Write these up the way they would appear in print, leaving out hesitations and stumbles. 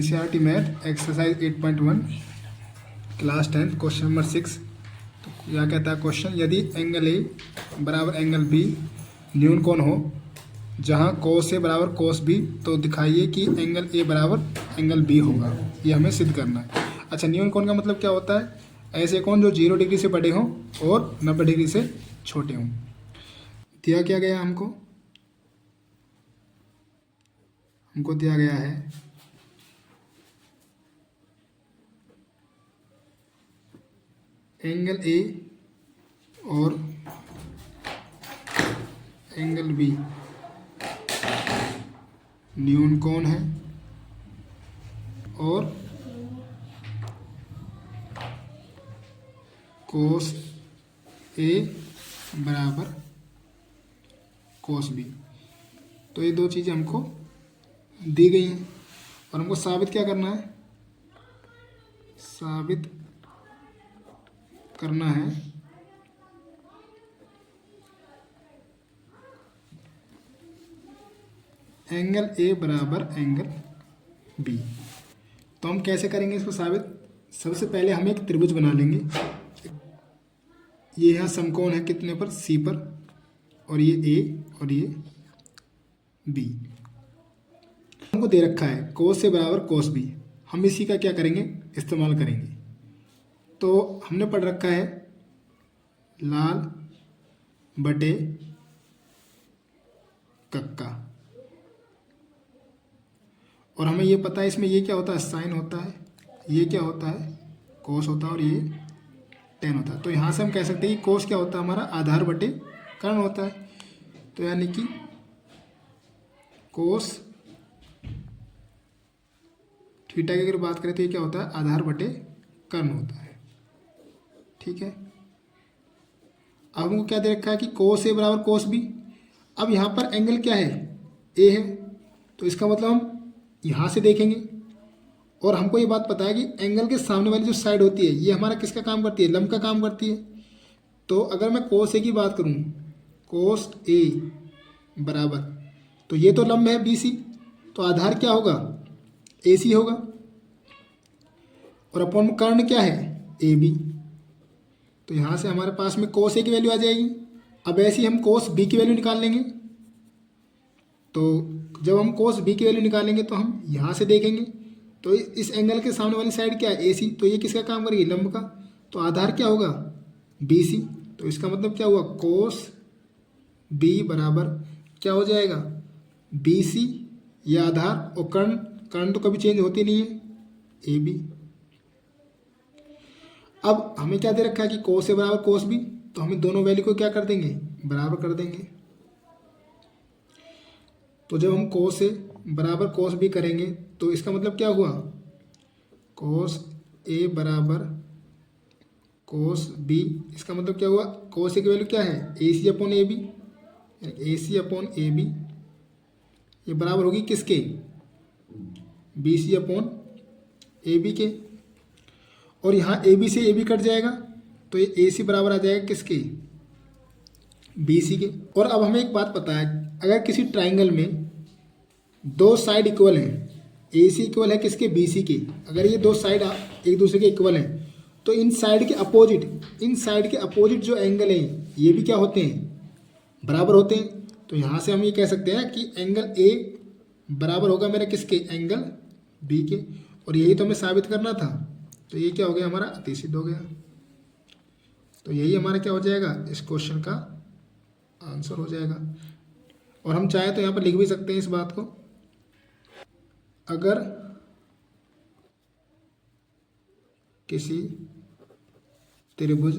NCERT math exercise 8.1 class 10 question number 6। तो क्या कहता है क्वेश्चन, यदि एंगल ए बराबर एंगल बी न्यून कोण हो जहां कोस ए बराबर कोस बी, तो दिखाइए कि एंगल ए बराबर एंगल बी होगा। ये हमें सिद्ध करना है। अच्छा, न्यून कोण का मतलब क्या होता है? ऐसे कोण जो 0 डिग्री से बड़े हों और 90 डिग्री से छोटे हों। दिया क्या गया हमको दिया गया है एंगल ए और एंगल बी न्यून कोण है और कोस ए बराबर कोस बी। तो ये दो चीज़ें हमको दी गई हैं और हमको साबित क्या करना है? साबित करना है एंगल ए बराबर एंगल बी। तो हम कैसे करेंगे इसको साबित? सबसे पहले हम एक त्रिभुज बना लेंगे। ये यहाँ समकोण है कितने पर? सी पर, और ये ए और ये बी। हमको दे रखा है कोस ए बराबर कोस बी। हम इसी का क्या करेंगे? इस्तेमाल करेंगे। तो हमने पढ़ रखा है लाल बटे कक्का, और हमें ये पता है इसमें ये क्या होता है? साइन होता है, ये क्या होता है? कोस होता है, और ये टेन होता है। तो यहाँ से हम कह सकते हैं कि कोस क्या होता है? हमारा आधार बटे कर्ण होता है। तो यानी कि कोस थीटा की अगर बात करें तो ये क्या होता है? आधार बटे कर्ण होता है। ठीक है। अब हमको क्या दे रखा है कि कोस ए बराबर कोस बी। अब यहाँ पर एंगल क्या है? ए है। तो इसका मतलब हम यहाँ से देखेंगे, और हमको ये बात पता है कि एंगल के सामने वाली जो साइड होती है ये हमारा किसका काम करती है? लंब का काम करती है। तो अगर मैं कोस ए की बात करूँ, कोस ए बराबर, तो ये तो लंब है बी सी, तो आधार क्या होगा? ए सी होगा, और अपॉन कर्ण क्या है? A B. तो यहाँ से हमारे पास में कोस ए की वैल्यू आ जाएगी। अब ऐसे ही हम कोस बी की वैल्यू निकाल लेंगे। तो जब हम कोस बी की वैल्यू निकालेंगे तो हम यहाँ से देखेंगे, तो इस एंगल के सामने वाली साइड क्या है? ए सी। तो ये किसका काम करेगी? लंब का। तो आधार क्या होगा? B C. तो इसका मतलब क्या हुआ? कोस बी बराबर क्या हो जाएगा? बी सी, ये आधार, और कर्ण, कर्ण तो कभी चेंज होती नहीं है, ए बी। अब हमें क्या दे रखा है कि कोस ए बराबर कोस बी, तो हमें दोनों वैल्यू को क्या कर देंगे? बराबर कर देंगे। तो जब हम कोस ए बराबर कोस बी करेंगे तो इसका मतलब क्या हुआ? कोस ए बराबर कोस बी, इसका मतलब क्या हुआ? कोस ए की वैल्यू क्या है? A C upon A B. A C upon A B ये बराबर होगी किसके? B C upon A B के। और यहाँ ए बी से ए बी कट जाएगा, तो ये ए सी बराबर आ जाएगा किसके? बी सी के। और अब हमें एक बात पता है, अगर किसी ट्राइंगल में दो साइड इक्वल हैं, ए सी इक्वल है किसके? बी सी के। अगर ये दो साइड एक दूसरे के इक्वल हैं, तो इन साइड के अपोजिट जो एंगल हैं ये भी क्या होते हैं? बराबर होते हैं। तो यहाँ से हम ये कह सकते हैं कि एंगल ए बराबर होगा मेरा किसके? एंगल बी के। और यही तो हमें साबित करना था। तो ये क्या हो गया? हमारा अतिसिद्ध हो गया। तो यही हमारा क्या हो जाएगा? इस क्वेश्चन का आंसर हो जाएगा। और हम चाहे तो यहाँ पर लिख भी सकते हैं इस बात को, अगर किसी त्रिभुज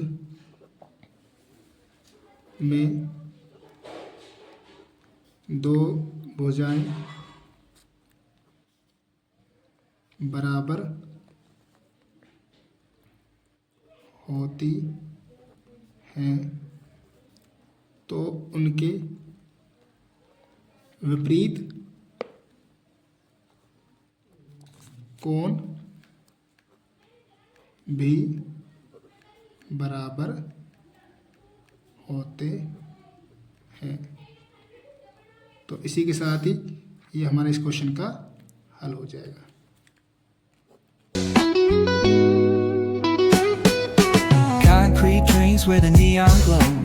में दो भुजाएं बराबर होती हैं तो उनके विपरीत कोण भी बराबर होते हैं। तो इसी के साथ ही ये हमारे इस क्वेश्चन का हल हो जाएगा। with a neon glow.